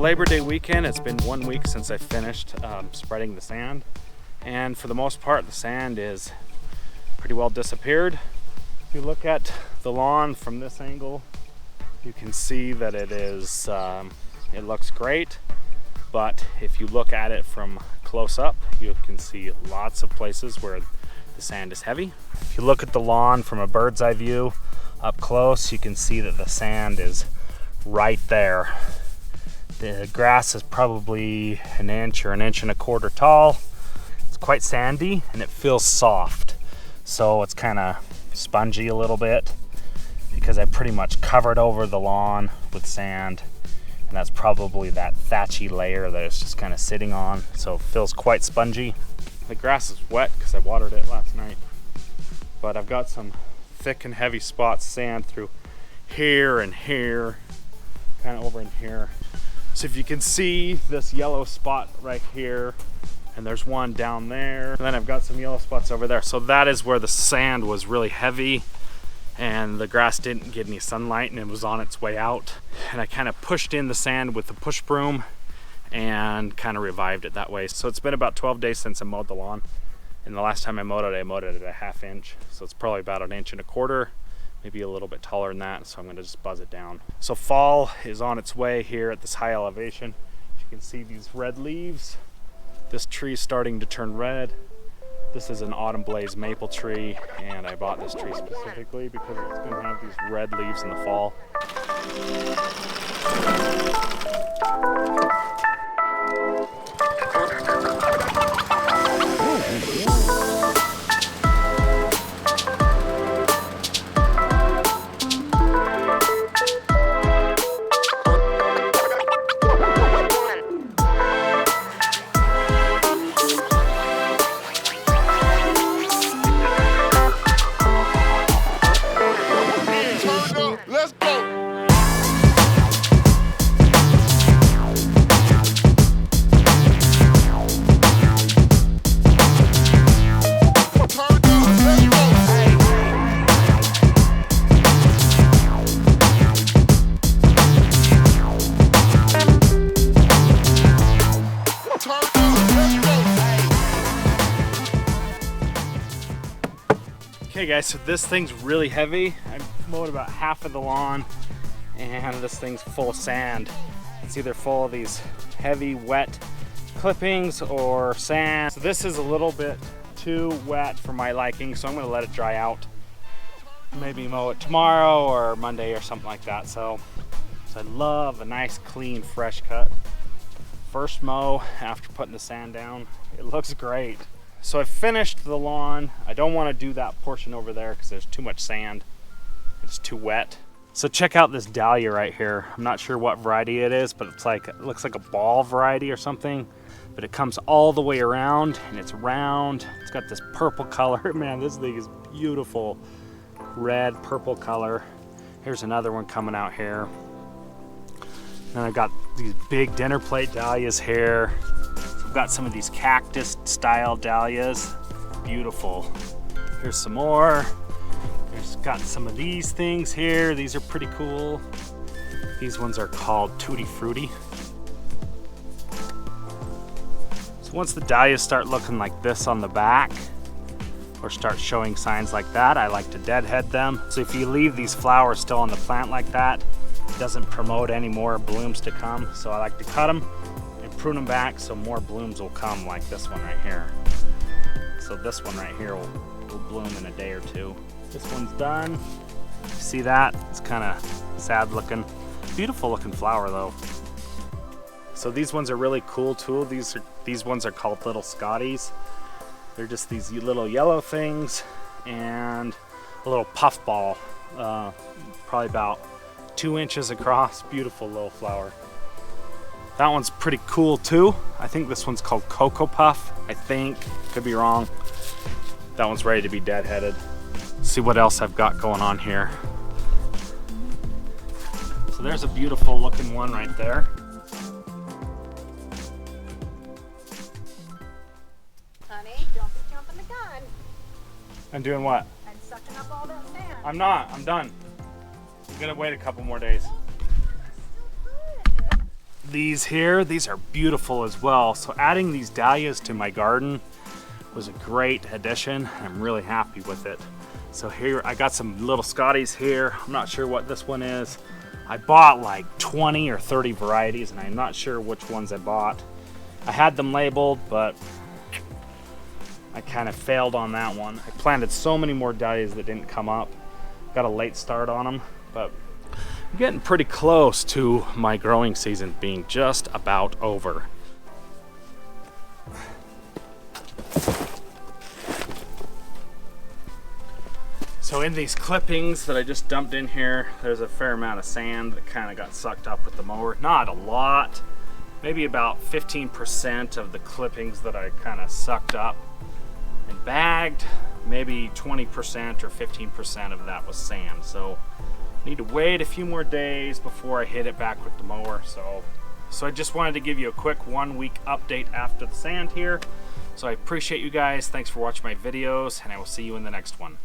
Labor Day weekend. It's been 1 week since I finished spreading the sand, and for the most part the sand is pretty well disappeared. If you look at the lawn from this angle, you can see that it is it looks great, but if you look at it from close up, you can see lots of places where the sand is heavy. If you look at the lawn from a bird's eye view up close, you can see that the sand is right there. The grass is probably an inch or an inch and a quarter tall. It's quite sandy and it feels soft. So it's kind of spongy a little bit because I pretty much covered over the lawn with sand. And that's probably that thatchy layer that it's just kind of sitting on. So it feels quite spongy. The grass is wet because I watered it last night. But I've got some thick and heavy spots sand through here and here, kind of over in here. So if you can see this yellow spot right here, and there's one down there, and then I've got some yellow spots over there. So that is where the sand was really heavy and the grass didn't get any sunlight and it was on its way out. And I kind of pushed in the sand with the push broom and kind of revived it that way. So it's been about 12 days since I mowed the lawn. And the last time I mowed it at 1/2 inch. So it's probably about 1 1/4 inches. Maybe a little bit taller than that, so I'm gonna just buzz it down. So fall is on its way here at this high elevation. You can see these red leaves. This tree is starting to turn red. This is an autumn blaze maple tree, and I bought this tree specifically because it's gonna have these red leaves in the fall. Okay guys, so this thing's really heavy. I mowed about half of the lawn and this thing's full of sand. It's either full of these heavy wet clippings or sand. So this is a little bit too wet for my liking, so I'm gonna let it dry out. Maybe mow it tomorrow or Monday or something like that. So I love a nice clean fresh cut. First mow after putting the sand down, it looks great. So I finished the lawn. I don't want to do that portion over there because there's too much sand. It's too wet. So check out this dahlia right here. I'm not sure what variety it is, but it looks like a ball variety or something. But it comes all the way around and it's round. It's got this purple color. Man, this thing is beautiful. Red, purple color. Here's another one coming out here. Then I've got these big dinner plate dahlias here. I've got some of these cactus style dahlias. Beautiful. Here's some more. There's got some of these things here. These are pretty cool. These ones are called Tutti Frutti. So once the dahlias start looking like this on the back, or start showing signs like that, I like to deadhead them. So if you leave these flowers still on the plant like that, it doesn't promote any more blooms to come. So I like to cut them and prune them back so more blooms will come, like this one right here. So this one right here will bloom in a day or two. This one's done. See that? It's kind of sad looking. Beautiful looking flower though. So these ones are really cool too. These ones are called little Scotties. They're just these little yellow things and a little puff ball, probably about 2 inches across. Beautiful little flower. That one's pretty cool too. I think this one's called Cocoa Puff. I think, could be wrong. That one's ready to be deadheaded. Let's see what else I've got going on here. So there's a beautiful looking one right there. Honey, don't be jumping the gun. I'm doing what? I'm sucking up all that sand. I'm not. I'm done. I'm gonna wait a couple more days. these here. These are beautiful as well. So adding these dahlias to my garden was a great addition. I'm really happy with it. So here I got some little Scotties here. I'm not sure what this one is. I bought like 20 or 30 varieties and I'm not sure which ones I bought. I had them labeled, but I kind of failed on that one. I planted so many more dahlias that didn't come up. Got a late start on them, but I'm getting pretty close to my growing season being just about over. So in these clippings that I just dumped in here, there's a fair amount of sand that kind of got sucked up with the mower. Not a lot, maybe about 15% of the clippings that I kind of sucked up and bagged. Maybe 20% or 15% of that was sand. So need to wait a few more days before I hit it back with the mower. So I just wanted to give you a quick 1 week update after the sand here. So I appreciate you guys. Thanks for watching my videos, and I will see you in the next one.